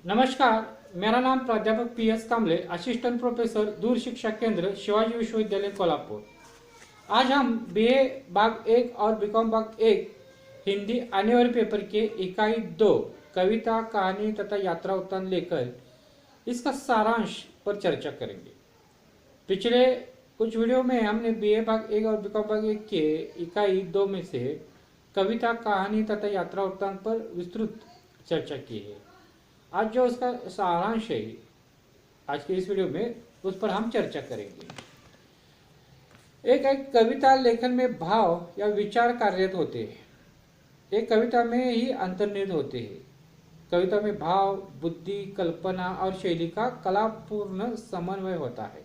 नमस्कार, मेरा नाम प्राध्यापक PS कांबले, असिस्टेंट प्रोफेसर दूर शिक्षा केंद्र शिवाजी विश्वविद्यालय कोल्हापुर। आज हम BA भाग 1 और BCom भाग 1 हिंदी आने वाले पेपर के इकाई 2 कविता कहानी तथा यात्रा वृत्तांत लेकर इसका सारांश पर चर्चा करेंगे। पिछले कुछ वीडियो में हमने BA भाग 1 और BCom भाग 1 के इकाई 2 में से कविता कहानी तथा यात्रा वृत्तांत पर विस्तृत चर्चा की है। आज जो उसका सारांश है आज के इस वीडियो में उस पर हम चर्चा करेंगे। एक कविता लेखन में भाव या विचार कार्यरत होते हैं। एक कविता में ही अंतर्निहित होते हैं। कविता में भाव, बुद्धि, कल्पना और शैली का कलापूर्ण समन्वय होता है।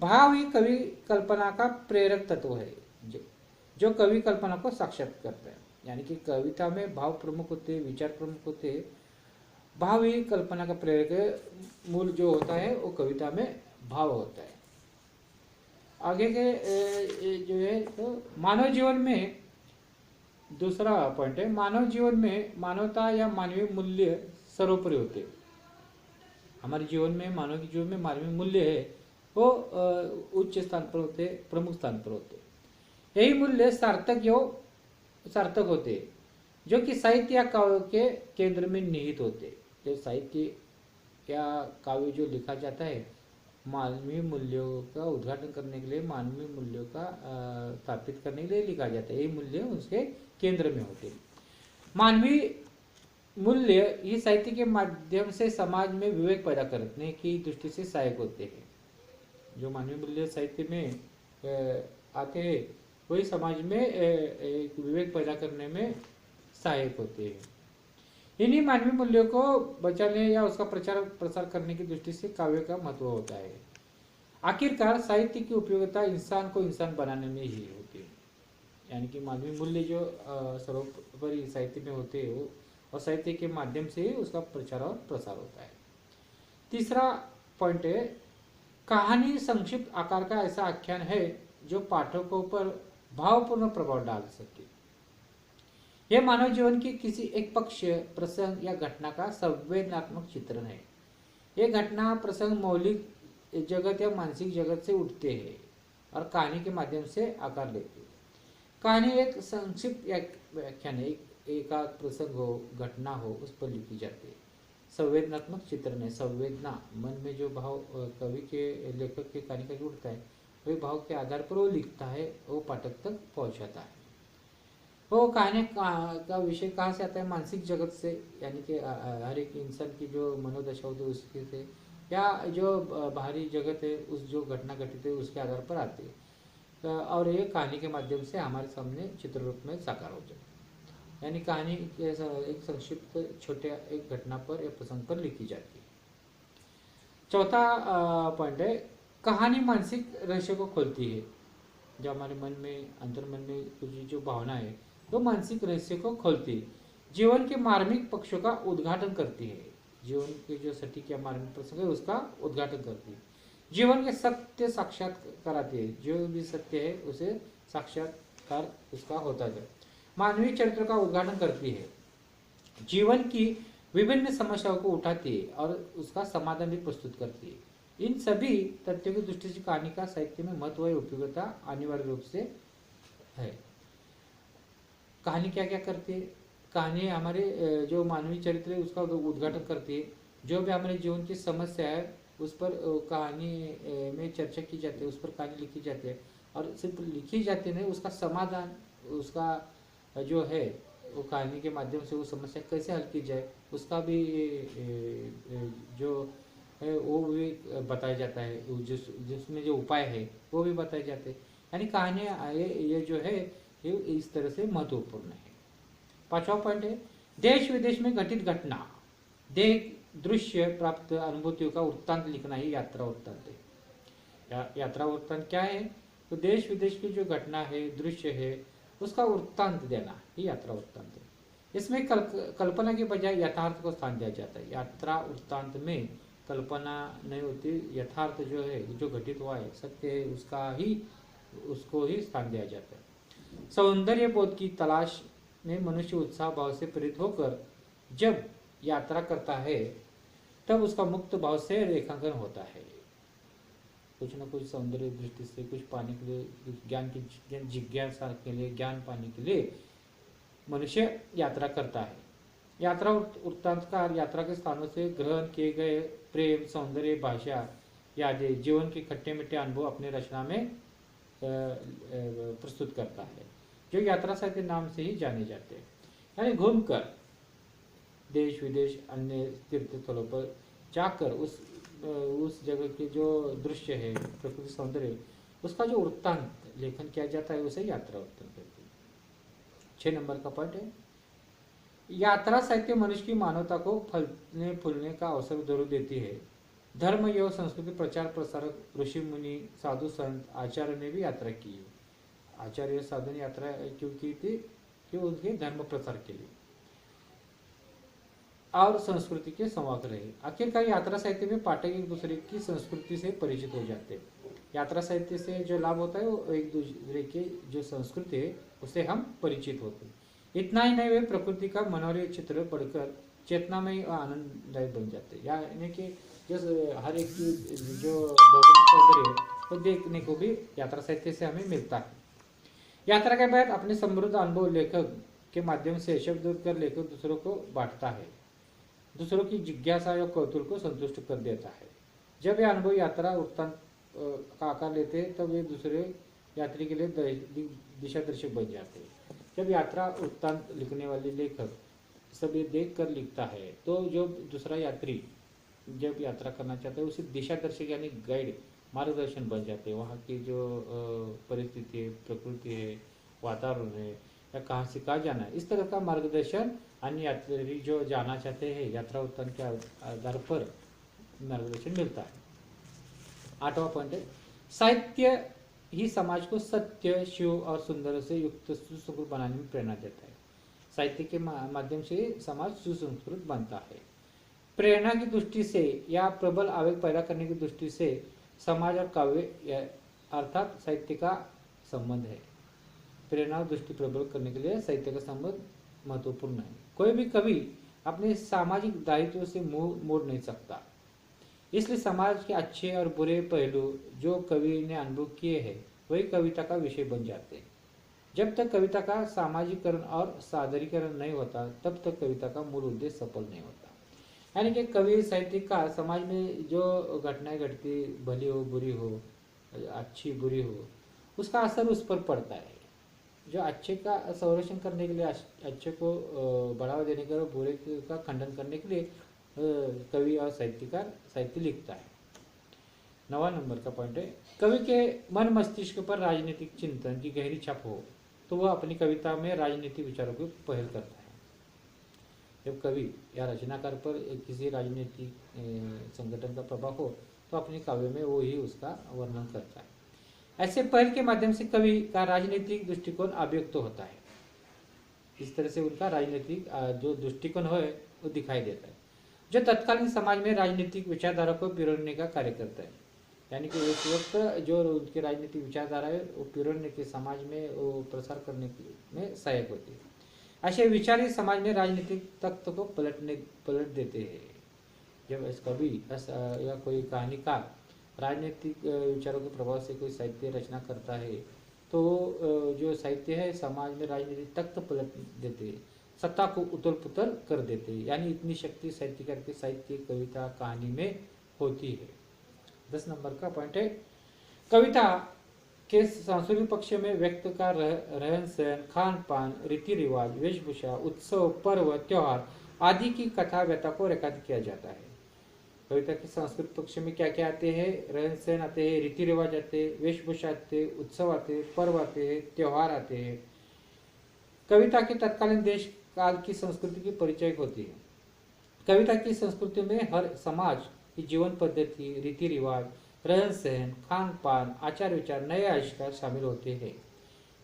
भाव ही कवि कल्पना का प्रेरक तत्व है जो कवि कल्पना को साक्षात करता है। यानी कि कविता में भाव प्रमुख होते, विचार प्रमुख होते, भाव ही कल्पना का प्रेरक मूल जो होता है वो कविता में भाव होता है। आगे के जो है तो मानव जीवन में दूसरा पॉइंट है, मानव जीवन में मानवता या मानवीय मूल्य सर्वोपरि होते। हमारे जीवन में मानव के जीवन में मानवीय मूल्य है वो उच्च स्थान पर होते, प्रमुख स्थान पर होते। यही मूल्य सार्थक होते जो कि साहित्य या काव्य के केंद्र में निहित होते। जो साहित्य या काव्य जो लिखा जाता है मानवीय मूल्यों का उद्घाटन करने के लिए, मानवीय मूल्यों का स्थापित करने के लिए लिखा जाता है। यही मूल्य उसके केंद्र में होते हैं। मानवीय मूल्य ये साहित्य के माध्यम से समाज में विवेक पैदा करने की दृष्टि से सहायक होते हैं। जो मानवीय मूल्य साहित्य में आते हैं वही समाज में एक विवेक पैदा करने में सहायक होते हैं। इन्हीं मानवीय मूल्यों को बचाने या उसका प्रचार प्रसार करने की दृष्टि से काव्य का महत्व होता है। आखिरकार साहित्य की उपयोगिता इंसान को इंसान बनाने में ही होती है। यानी कि मानवीय मूल्य जो सर्वोपरि साहित्य में होते हैं और साहित्य के माध्यम से ही उसका प्रचार और प्रसार होता है। तीसरा पॉइंट है, कहानी संक्षिप्त आकार का ऐसा आख्यान है जो पाठकों पर भावपूर्ण प्रभाव डाल सके। यह मानव जीवन की किसी एक पक्ष, प्रसंग या घटना का संवेदनात्मक चित्रण है। यह घटना, प्रसंग मौलिक जगत या मानसिक जगत से उठते हैं और कहानी के माध्यम से आकार लेते हैं। कहानी एक संक्षिप्त व्याख्यान है, एक प्रसंग हो, घटना हो, उस पर लिखी जाती है। संवेदनात्मक चित्रण है, संवेदना मन में जो भाव कवि के, लेखक के कहानी का जुड़ता है वही भाव के आधार पर वो लिखता है, वो पाठक तक पहुंचाता है। वो कहानी का विषय कहाँ से आता है? मानसिक जगत से, यानी कि हर एक इंसान की जो मनोदशा होती है उसके से, या जो बाहरी जगत है उस जो घटना घटित है उसके आधार पर आती है और ये कहानी के माध्यम से हमारे सामने चित्र रूप में साकार हो जाए। यानी कहानी एक संक्षिप्त छोटे एक घटना पर या प्रसंग पर लिखी जाती है। चौथा पॉइंट है, कहानी मानसिक रहस्य को खोलती है। जो हमारे मन में, अंतर्मन में कुछ जो भावना है वो मानसिक रहस्य को खोलती है। जीवन के मार्मिक पक्षों का उद्घाटन करती है। जीवन के जो सटीक या मार्मिक प्रसंग है उसका उद्घाटन करती है। जीवन के सत्य साक्षात कराती है। जो भी सत्य है उसे साक्षात्कार उसका होता है। मानवीय चरित्र का उद्घाटन करती है। जीवन की विभिन्न समस्याओं को उठाती है और उसका समाधान भी प्रस्तुत करती है। इन सभी तथ्यों की दृष्टि से कहानी का साहित्य में महत्व और उपयोगिता अनिवार्य रूप से है। कहानी क्या क्या करती है? कहानी हमारे जो मानवीय चरित्र है उसका उद्घाटन करती है। जो भी हमारे जीवन की समस्या है उस पर कहानी में चर्चा की जाती है, उस पर कहानी लिखी जाती है और सिर्फ लिखी जाती नहीं, उसका समाधान, उसका जो है वो कहानी के माध्यम से वो समस्या कैसे हल की जाए उसका भी जो है वो भी बताया जाता है। जिसमें जो उपाय है वो भी बताए जाते हैं। यानी कहानी ये जो है ये इस तरह से महत्वपूर्ण है। पांचवा पॉइंट है, देश विदेश में घटित घटना, देख दृश्य प्राप्त अनुभूतियों का वृत्तांत लिखना ही यात्रा वृत्तांत है। यात्रा वृत्तांत क्या है? तो देश विदेश की जो घटना है, दृश्य है, उसका वृत्तांत देना ही यात्रा वृत्तांत है। इसमें कल्पना के बजाय यथार्थ को स्थान दिया जाता है। यात्रा वृत्तांत में कल्पना नहीं होती, यथार्थ जो है, जो घटित हुआ है, सत्य है, उसको ही स्थान दिया जाता है। सौंदर्य बोध की तलाश में मनुष्य उत्साह भाव से प्रेरित होकर जब यात्रा करता है तब उसका मुक्त भाव से रेखांकन होता है। कुछ न कुछ सौंदर्य दृष्टि से, कुछ पाने के लिए, ज्ञान की जिज्ञासा के लिए, ज्ञान पाने के लिए मनुष्य यात्रा करता है। यात्रा वृत्तांतकार यात्रा के स्थानों से ग्रहण किए गए प्रेम, सौंदर्य, भाषा, यादें, जीवन के खट्टे मीठे अनुभव अपने रचना में प्रस्तुत करता है, जो यात्रा साहित्य नाम से ही जाने जाते हैं। यानी घूमकर देश विदेश अन्य तीर्थ स्थलों पर जाकर उस जगह के जो दृश्य है, प्रकृति सौंदर्य, उसका जो वृत्तांत लेखन किया जाता है उसे यात्रा वृत्तांत कहते हैं। 6 नंबर का पॉइंट है, यात्रा साहित्य मनुष्य की मानवता को फलने फूलने का अवसर जरूर देती है। धर्म एवं संस्कृति प्रचार प्रसारक ऋषि मुनि, साधु संत, आचार्य ने भी यात्रा की है। आचार्य साधु ने यात्रा क्यों की थी? क्यों? उनके धर्म प्रसार के लिए और संस्कृति के संवाद रहे। आखिरकार यात्रा साहित्य में पाठक एक दूसरे की संस्कृति से परिचित हो जाते हैं। यात्रा साहित्य से जो लाभ होता है वो एक दूसरे के जो संस्कृति है उससे हम परिचित होते हैं। इतना ही नहीं, वे प्रकृति का मनोहर चित्र पढ़कर चेतना में आनंददायी बन जाते हैं। यानी कि जो हर एक की जो भौगोलिक सौंदर्य है वो देखने को भी यात्रा साहित्य से हमें मिलता है। यात्रा के बाद अपने समृद्ध अनुभव लेखक के माध्यम से शब्द कर लेखक दूसरों को बांटता है, दूसरों की जिज्ञासा या कौतूहल को संतुष्ट कर देता है। जब ये अनुभव यात्रा वृत्तांत का आकार लेते हैं तब वे दूसरे यात्री के लिए दिशा दर्शक बन जाते हैं। जब यात्रा वृत्तांत लिखने वाले लेखक सब ये देख कर लिखता है तो जो दूसरा यात्री जब यात्रा करना चाहता है उसे दिशा दर्शक यानी गाइड, मार्गदर्शन बन जाते हैं। वहाँ की जो परिस्थिति है, प्रकृति है, वातावरण है, या कहाँ से कहाँ जाना है, इस तरह का मार्गदर्शन अन्य यात्री जो जाना चाहते हैं यात्रा वृत्तांत के आधार पर मार्गदर्शन मिलता है। 8वां पॉइंट है, साहित्य ही समाज को सत्य, शिव और सुंदर से युक्त सुसंस्कृत बनाने में प्रेरणा देता है। साहित्य के माध्यम से समाज सुसंस्कृत बनता है। प्रेरणा की दृष्टि से या प्रबल आवेग पैदा करने की दृष्टि से समाज और काव्य अर्थात साहित्य का संबंध है। प्रेरणा और दृष्टि प्रबल करने के लिए साहित्य का संबंध महत्वपूर्ण है। कोई भी कवि अपने सामाजिक दायित्व से मुंह मोड़ नहीं सकता, इसलिए समाज के अच्छे और बुरे पहलू जो कवि ने अनुभव किए हैं वही कविता का विषय बन जाते हैं। जब तक कविता का सामाजिकरण और सादरीकरण नहीं होता तब तक कविता का मूल उद्देश्य सफल नहीं होता। यानी कि कवि साहित्यिक का समाज में जो घटनाएं घटती, भली हो बुरी हो, अच्छी बुरी हो, उसका असर उस पर पड़ता है। जो अच्छे का संरक्षण करने के लिए, अच्छे को बढ़ावा देने के लिए, बुरे का खंडन करने के लिए कवि और साहित्यकार साहित्य लिखता है। 9वां नंबर का पॉइंट है, कवि के मन मस्तिष्क पर राजनीतिक चिंतन की गहरी छाप हो तो वह अपनी कविता में राजनीतिक विचारों को पहल करता है। जब कवि या रचनाकार पर किसी राजनीतिक संगठन का प्रभाव हो तो अपने काव्य में वो ही उसका वर्णन करता है। ऐसे पहल के माध्यम से कवि का राजनीतिक दृष्टिकोण अभिव्यक्त होता है। इस तरह से उनका राजनीतिक जो दृष्टिकोण है वो दिखाई देता है, जो तत्कालीन समाज में राजनीतिक विचारधारा को पिरोने का कार्य करता है। यानी कि उस वक्त जो उनकी राजनीतिक विचारधारा है वो पिरोने के समाज में वो प्रसार करने में सहायक होती है। ऐसे विचार ही समाज में राजनीतिक तत्व को पलट देते हैं। जब कवि या कोई कहानीकार राजनीतिक विचारों के प्रभाव से कोई साहित्य रचना करता है तो जो साहित्य है समाज में राजनीतिक तत्व पलट देते हैं, सत्ता को उथल पुथल कर देते हैं। यानी इतनी शक्ति साहित्यकार के साहित्य, कविता, कहानी में होती है। 10 नंबर का पॉइंट है, कविता के सांस्कृतिक पक्ष में व्यक्त का रहन सहन, खान पान, रीति रिवाज, वेशभूषा, उत्सव, पर्व, त्योहार आदि की कथा व्यथा को रेखांकित किया जाता है। कविता के सांस्कृतिक पक्ष में क्या क्या आते हैं? रहन सहन आते हैं, रीति रिवाज आते हैं, वेशभूषा आते हैं, उत्सव आते हैं, पर्व आते हैं, त्योहार आते हैं। कविता की तत्कालीन देश काल की संस्कृति की परिचय होती है। कविता की संस्कृति में हर समाज की जीवन पद्धति, रीति रिवाज, रहन सहन, खान पान, आचार विचार, नए आविष्कार शामिल होते हैं,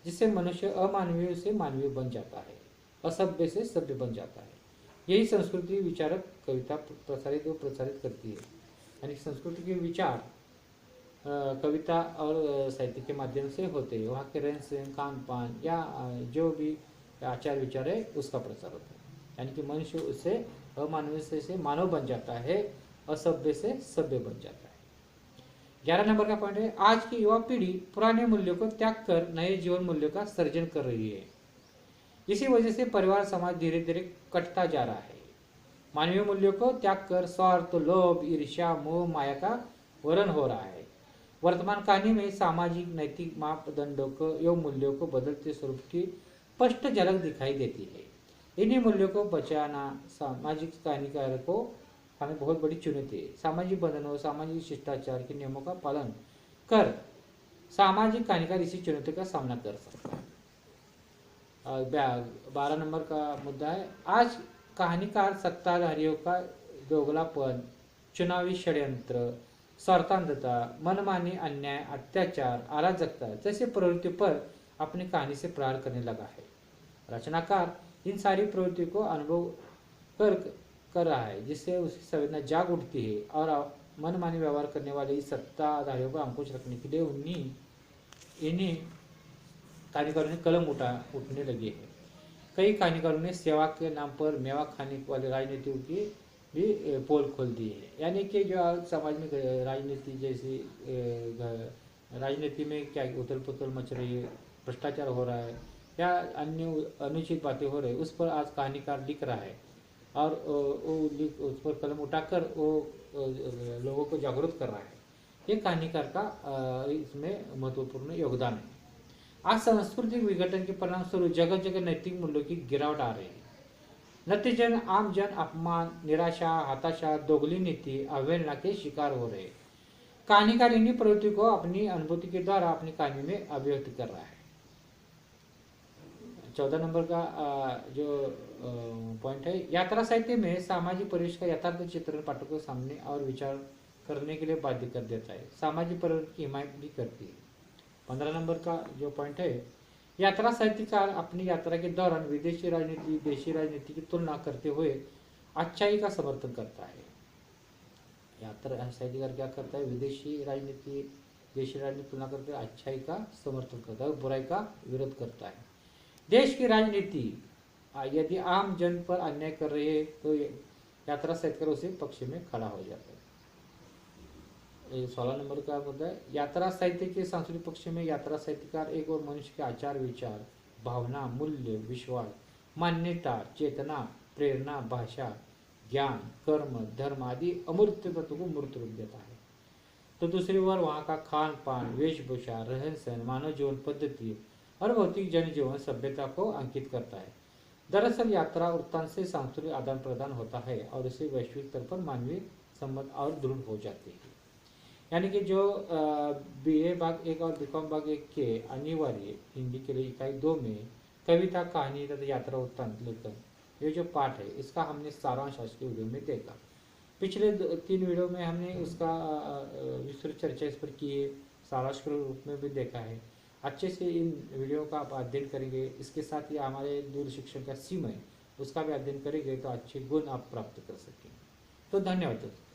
जिससे मनुष्य अमानवीय से मानवीय बन जाता है, असभ्य से सभ्य बन जाता है। यही संस्कृति विचारक कविता प्रसारित व प्रसारित करती है। यानी संस्कृति के विचार कविता और साहित्य के माध्यम से होते हैं। वहाँ के रहन सहन, खान पान या जो भी आचार विचार है उसका प्रसार होता है। यानी कि मनुष्य उससे अमानवीय से मानव बन जाता है असभ्य से सभ्य बन जाता है। 11 नंबर का पॉइंट है, आज की युवा पीढ़ी पुराने मूल्यों को त्याग कर नए जीवन मूल्यों का सृजन कर रही है। इसी वजह से परिवार समाज धीरे धीरे कटता जा रहा है। मानवीय मूल्यों को त्याग कर स्वार्थ, लोभ, ईर्ष्या, मोह, माया का वरण हो रहा है। वर्तमान कहानी में सामाजिक नैतिक मापदंडों को एवं मूल्यों को बदलते स्वरूप की स्पष्ट झलक दिखाई देती है। इन्हीं मूल्यों को बचाना सामाजिक कहानीकार को हमें बहुत बड़ी चुनौती है। सामाजिक बंधनों, सामाजिक शिष्टाचार के नियमों का पालन कर सामाजिक कहानीकार इसी चुनौती का सामना कर सकता है। 12 नंबर का मुद्दा है, आज कहानीकार सत्ताधारियों का दोगलापन, चुनावी षड्यंत्र, स्वार्थांधता, मनमानी, अन्याय, अत्याचार, अराजकता जैसे प्रवृत्तियों पर अपनी कहानी से प्रहार करने लगा है। रचनाकार इन सारी प्रवृत्तियों को अनुभव कर रहा है, जिससे उसकी संवेदना जाग उठती है और मनमानी व्यवहार करने वाले इस सत्ताधारियों पर अंकुश रखने के लिए इन्हीं कहानीकारों ने कलम उठने लगे हैं। कई कहानीकारों ने सेवा के नाम पर मेवा खाने वाले राजनीतियों की भी पोल खोल दी है। यानी कि जो समाज में राजनीति जैसी राजनीति में क्या उथल पुथल मच रही है, भ्रष्टाचार हो रहा है या अन्य अनुचित बातें हो रही है, उस पर आज कहानीकार लिख रहा है और उस पर कलम उठाकर वो लोगों को जागरूक कर रहा है। ये कहानीकार का इसमें महत्वपूर्ण योगदान है। आज सांस्कृतिक विघटन के परिणाम स्वरूप जगह जगह नैतिक मूल्यों की गिरावट आ रही है। नतीजन आम जन अपमान, निराशा, हताशा, दोगली नीति, अवहेलना के शिकार हो रहे। कहानीकार इन्हीं प्रवृत्ति को अपनी अनुभूति के द्वारा अपनी कहानी में अभिव्यक्त कर रहा है। 14 नंबर का जो पॉइंट है, यात्रा साहित्य में सामाजिक परिवेश का यथार्थ चित्रण पाठकों के सामने और विचार करने के लिए बाध्य कर देता है, सामाजिक परिवर्तन की हिमायत भी करती है। 15 नंबर का जो पॉइंट है, यात्रा साहित्यकार अपनी यात्रा के दौरान विदेशी राजनीति, देशी राजनीति की तुलना करते हुए अच्छाई का समर्थन करता है। यात्रा साहित्यकार क्या करता है, विदेशी राजनीति, देशी राजनीति तुलना करते हुए अच्छाई का समर्थन करता है और बुराई का विरोध करता है। देश की राजनीति यदि आम जन पर अन्याय कर रही है तो यात्रा साहित्यकार उसी पक्ष में खड़ा हो जाता है। 16 नंबर का मुद्दा है, यात्रा साहित्य के सांस्कृतिक पक्ष में यात्रा साहित्यकार एक और मनुष्य के आचार, विचार, भावना, मूल्य, विश्वास, मान्यता, चेतना, प्रेरणा, भाषा, ज्ञान, कर्म, धर्म आदि अमूर्त तत्व को मूर्त रूप देता है। तो दूसरी ओर वहाँ का खान पान, वेशभूषा, रहन सहन, मानव जीवन पद्धति और भौतिक जनजीवन सभ्यता को अंकित करता है। दरअसल यात्रा वृत्तांत से सांस्कृतिक आदान प्रदान होता है और इससे वैश्विक स्तर पर मानवीय संबंध और दृढ़ हो जाते हैं। यानी कि जो BA भाग 1 और BCom भाग 1 के अनिवार्य हिंदी के लिए इकाई 2 में कविता, कहानी तथा यात्रा वृत्तांत लेखन, ये जो पाठ है इसका हमने सारांश आज के वीडियो में देखा। पिछले 3 वीडियो में हमने उसका विस्तृत चर्चा इस पर की है, सारांश के रूप में भी देखा है। अच्छे से इन वीडियो का आप अध्ययन करेंगे, इसके साथ ही हमारे दूर शिक्षण का सीम है उसका भी अध्ययन करेंगे तो अच्छे गुण आप प्राप्त कर सकेंगे। तो धन्यवाद दोस्तों।